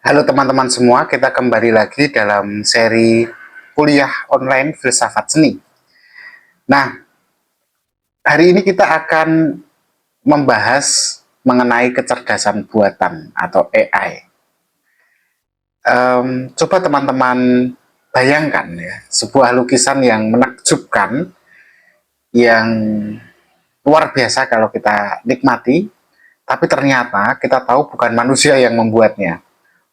Halo teman-teman semua, kita kembali lagi dalam seri kuliah online filsafat seni. Nah, hari ini kita akan membahas mengenai kecerdasan buatan atau AI. Coba teman-teman bayangkan ya, sebuah lukisan yang menakjubkan, yang luar biasa kalau kita nikmati, tapi ternyata kita tahu bukan manusia yang membuatnya,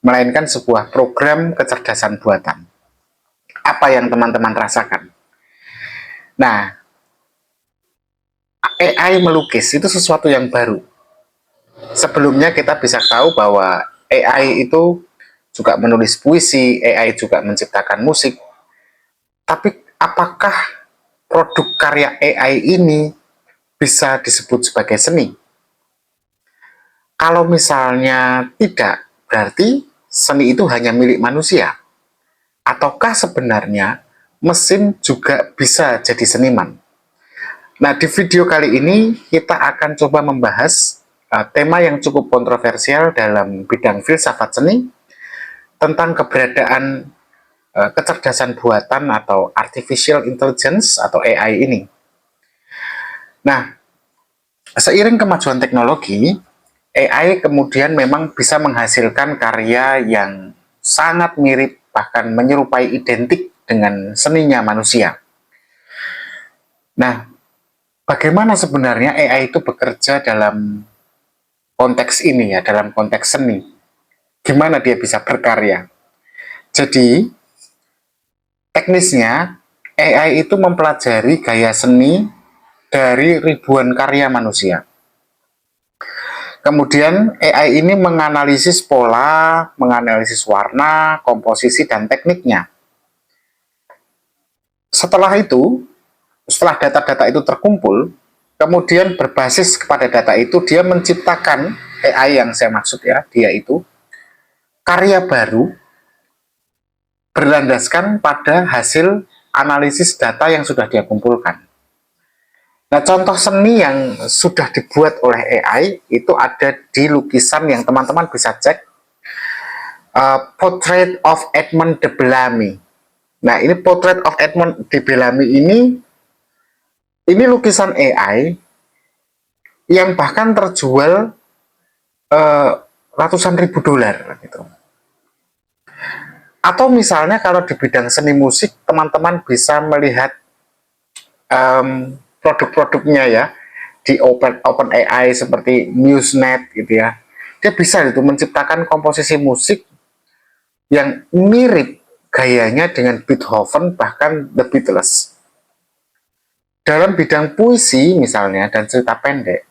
melainkan sebuah program kecerdasan buatan. Apa yang teman-teman rasakan? Nah, AI melukis itu sesuatu yang baru. Sebelumnya kita bisa tahu bahwa AI itu juga menulis puisi, AI juga menciptakan musik. Tapi apakah produk karya AI ini bisa disebut sebagai seni? Kalau misalnya tidak, berarti seni itu hanya milik manusia. Ataukah sebenarnya mesin juga bisa jadi seniman? Nah, di video kali ini kita akan coba membahas tema yang cukup kontroversial dalam bidang filsafat seni tentang keberadaan kecerdasan buatan atau artificial intelligence atau AI ini. Nah, seiring kemajuan teknologi, AI kemudian memang bisa menghasilkan karya yang sangat mirip bahkan menyerupai identik dengan seninya manusia. Nah, bagaimana sebenarnya AI itu bekerja dalam konteks ini ya, dalam konteks seni? Gimana dia bisa berkarya? Jadi, teknisnya AI itu mempelajari gaya seni dari ribuan karya manusia. Kemudian AI ini menganalisis pola, menganalisis warna, komposisi, dan tekniknya. Setelah data-data itu terkumpul, kemudian berbasis kepada data itu dia menciptakan AI yang saya maksud ya, dia itu karya baru berlandaskan pada hasil analisis data yang sudah dia kumpulkan. Nah, contoh seni yang sudah dibuat oleh AI itu ada di lukisan yang teman-teman bisa cek, Portrait of Edmond de Bellamy. Nah, ini Portrait of Edmond de Bellamy ini lukisan AI yang bahkan terjual ratusan ribu dolar gitu. Atau misalnya kalau di bidang seni musik, teman-teman bisa melihat produk-produknya ya di OpenAI seperti MuseNet gitu ya. Dia bisa itu menciptakan komposisi musik yang mirip gayanya dengan Beethoven bahkan The Beatles. Dalam bidang puisi misalnya dan cerita pendek,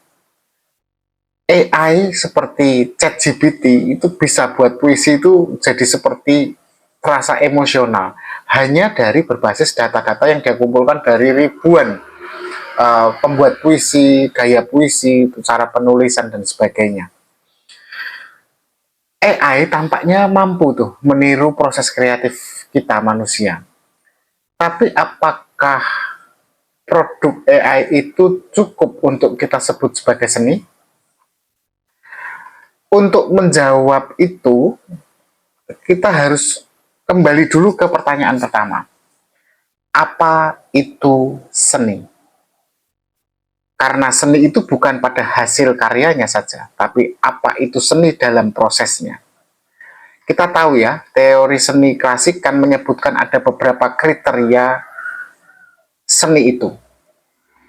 AI seperti ChatGPT itu bisa buat puisi itu jadi seperti terasa emosional hanya dari berbasis data-data yang dia kumpulkan dari ribuan pembuat puisi, gaya puisi, cara penulisan dan sebagainya. AI tampaknya mampu tuh meniru proses kreatif kita manusia. Tapi apakah produk AI itu cukup untuk kita sebut sebagai seni? Untuk menjawab itu, kita harus kembali dulu ke pertanyaan pertama. Apa itu seni? Karena seni itu bukan pada hasil karyanya saja, tapi apa itu seni dalam prosesnya. Kita tahu ya, teori seni klasik kan menyebutkan ada beberapa kriteria seni itu.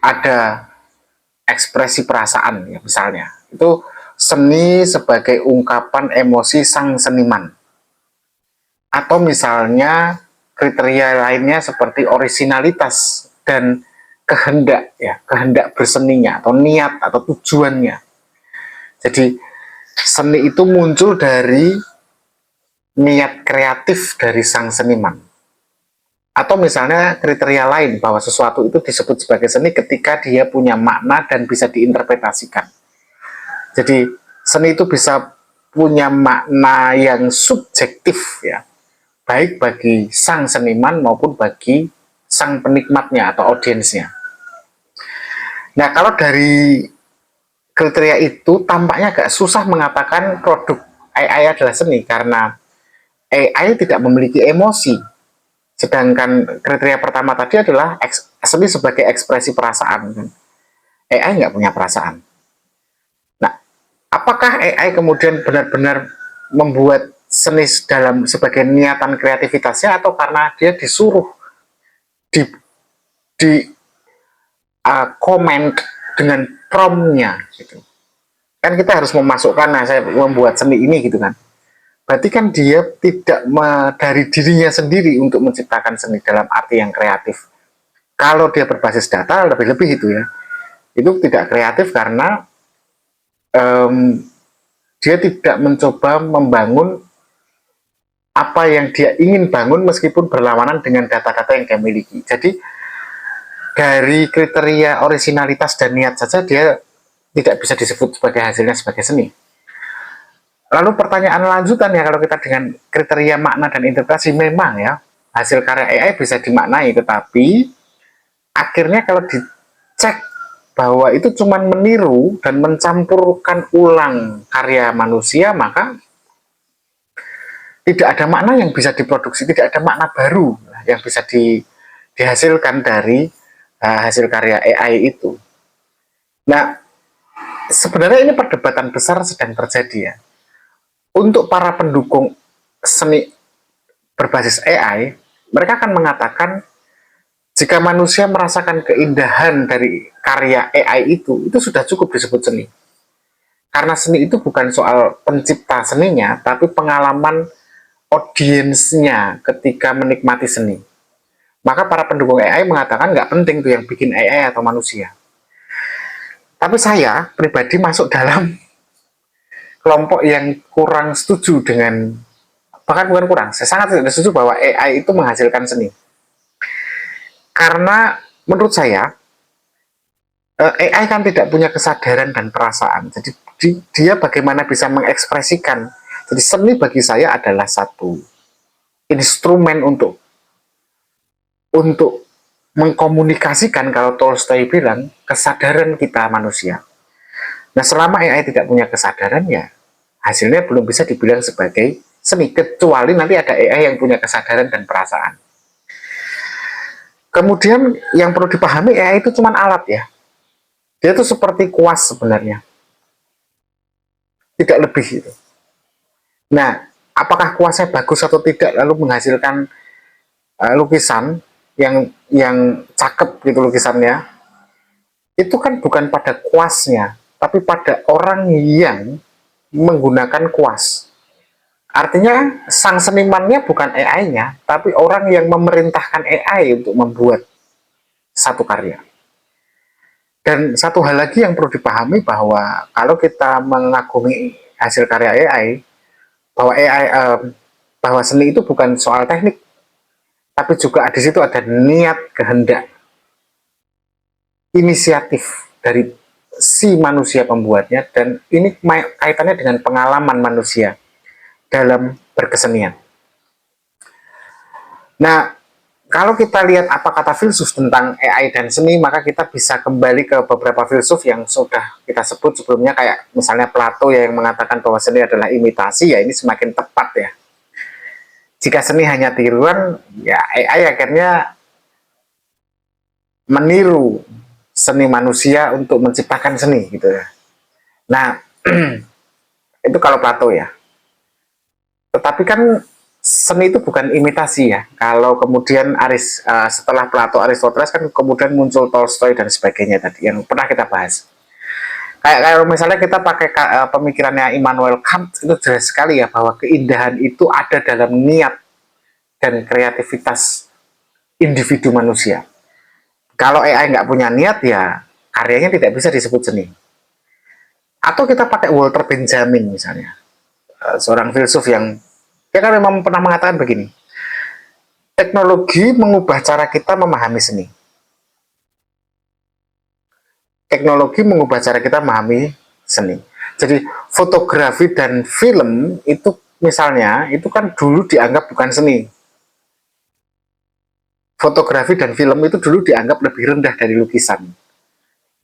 Ada ekspresi perasaan ya misalnya. Itu seni sebagai ungkapan emosi sang seniman. Atau misalnya kriteria lainnya seperti orisinalitas dan kehendak ya, kehendak berseninya atau niat atau tujuannya. Jadi seni itu muncul dari niat kreatif dari sang seniman. Atau misalnya kriteria lain bahwa sesuatu itu disebut sebagai seni ketika dia punya makna dan bisa diinterpretasikan. Jadi seni itu bisa punya makna yang subjektif ya, baik bagi sang seniman maupun bagi sang penikmatnya atau audiensnya. Nah, kalau dari kriteria itu tampaknya agak susah mengatakan produk AI adalah seni karena AI tidak memiliki emosi. Sedangkan kriteria pertama tadi adalah seni sebagai ekspresi perasaan. AI nggak punya perasaan. Nah, apakah AI kemudian benar-benar membuat seni dalam sebagai niatan kreativitasnya, atau karena dia disuruh di comment dengan promptnya gitu? Kan kita harus memasukkan, nah saya membuat seni ini gitu kan. Berarti kan dia tidak dari dirinya sendiri untuk menciptakan seni dalam arti yang kreatif. Kalau dia berbasis data lebih-lebih itu ya, itu tidak kreatif karena dia tidak mencoba membangun apa yang dia ingin bangun meskipun berlawanan dengan data-data yang dia miliki. Jadi dari kriteria originalitas dan niat saja dia tidak bisa disebut sebagai hasilnya sebagai seni. Lalu pertanyaan lanjutannya, kalau kita dengan kriteria makna dan interpretasi, memang ya hasil karya AI bisa dimaknai, tetapi akhirnya kalau dicek bahwa itu cuma meniru dan mencampurkan ulang karya manusia, maka tidak ada makna yang bisa diproduksi, tidak ada makna baru yang bisa dihasilkan dari hasil karya AI itu. Nah, sebenarnya ini perdebatan besar sedang terjadi ya. Untuk para pendukung seni berbasis AI, mereka akan mengatakan jika manusia merasakan keindahan dari karya AI itu sudah cukup disebut seni. Karena seni itu bukan soal pencipta seninya, tapi pengalaman audiensnya ketika menikmati seni. Maka para pendukung AI mengatakan nggak penting tuh yang bikin AI atau manusia. Tapi saya pribadi masuk dalam kelompok yang kurang setuju dengan, bahkan bukan kurang, saya sangat tidak setuju bahwa AI itu menghasilkan seni. Karena menurut saya AI kan tidak punya kesadaran dan perasaan. Jadi dia bagaimana bisa mengekspresikan. Jadi seni bagi saya adalah satu instrumen untuk mengkomunikasikan, kalau Tolstoy bilang, kesadaran kita manusia. Nah, selama AI tidak punya kesadaran, ya hasilnya belum bisa dibilang sebagai seni, kecuali nanti ada AI yang punya kesadaran dan perasaan. Kemudian yang perlu dipahami, AI itu cuma alat ya. Dia itu seperti kuas sebenarnya. Tidak lebih itu. Nah, apakah kuasnya bagus atau tidak lalu menghasilkan lukisan yang cakep gitu lukisannya, itu kan bukan pada kuasnya, tapi pada orang yang menggunakan kuas. Artinya sang senimannya bukan AI-nya, tapi orang yang memerintahkan AI untuk membuat satu karya. Dan satu hal lagi yang perlu dipahami, bahwa kalau kita mengagumi hasil karya AI, bahwa seni itu bukan soal teknik, tapi juga di situ ada niat, kehendak, inisiatif dari si manusia pembuatnya, dan ini kaitannya dengan pengalaman manusia dalam berkesenian. Nah, kalau kita lihat apa kata filsuf tentang AI dan seni, maka kita bisa kembali ke beberapa filsuf yang sudah kita sebut sebelumnya, kayak misalnya Plato yang mengatakan bahwa seni adalah imitasi, ya ini semakin tepat ya. Jika seni hanya tiruan, ya AI akhirnya meniru seni manusia untuk menciptakan seni gitu ya. Nah, itu kalau Plato ya. Tetapi kan seni itu bukan imitasi ya. Kalau kemudian setelah Plato, Aristoteles kan kemudian muncul Tolstoy dan sebagainya tadi yang pernah kita bahas. Kayak kalau misalnya kita pakai pemikirannya Immanuel Kant, itu jelas sekali ya bahwa keindahan itu ada dalam niat dan kreativitas individu manusia. Kalau AI nggak punya niat, ya karyanya tidak bisa disebut seni. Atau kita pakai Walter Benjamin misalnya, seorang filsuf yang dia kan memang pernah mengatakan begini, teknologi mengubah cara kita memahami seni. Teknologi mengubah cara kita memahami seni. Jadi fotografi dan film itu misalnya, itu kan dulu dianggap bukan seni. Fotografi dan film itu dulu dianggap lebih rendah dari lukisan.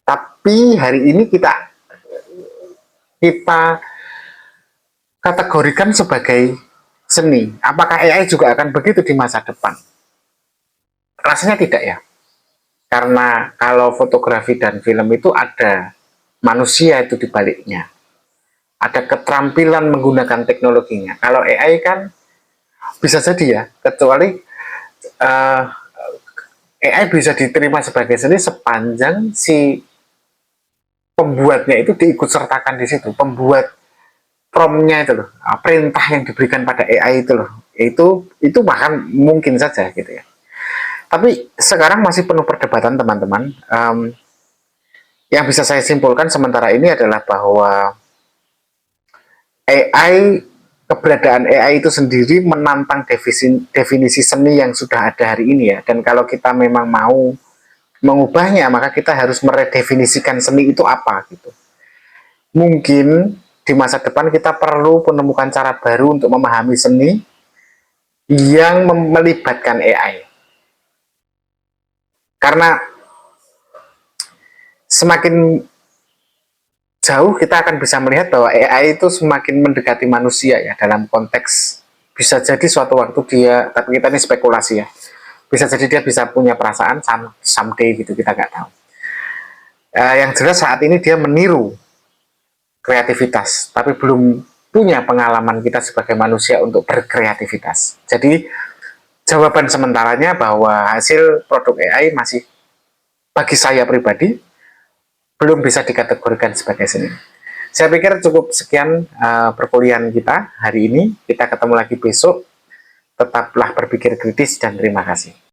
Tapi hari ini kita kategorikan sebagai seni. Apakah AI juga akan begitu di masa depan? Rasanya tidak ya. Karena kalau fotografi dan film itu ada manusia itu di baliknya. Ada keterampilan menggunakan teknologinya. Kalau AI kan bisa jadi ya, kecuali AI bisa diterima sebagai seni sepanjang si pembuatnya itu diikut sertakan di situ. Pembuat promnya itu loh, perintah yang diberikan pada AI itu loh, itu bahkan mungkin saja gitu ya. Tapi sekarang masih penuh perdebatan teman-teman. Yang bisa saya simpulkan sementara ini adalah bahwa AI, keberadaan AI itu sendiri menantang definisi seni yang sudah ada hari ini ya. Dan kalau kita memang mau mengubahnya, maka kita harus meredefinisikan seni itu apa gitu. Mungkin di masa depan kita perlu menemukan cara baru untuk memahami seni yang melibatkan AI. Karena semakin jauh kita akan bisa melihat bahwa AI itu semakin mendekati manusia ya, dalam konteks bisa jadi suatu waktu dia, tapi kita ini spekulasi ya, bisa jadi dia bisa punya perasaan someday gitu, kita nggak tahu. Yang jelas saat ini dia meniru kreativitas, tapi belum punya pengalaman kita sebagai manusia untuk berkreativitas. Jadi jawaban sementaranya bahwa hasil produk AI masih, bagi saya pribadi, belum bisa dikategorikan sebagai seni. Saya pikir cukup sekian perkuliahan kita hari ini. Kita ketemu lagi besok. Tetaplah berpikir kritis dan terima kasih.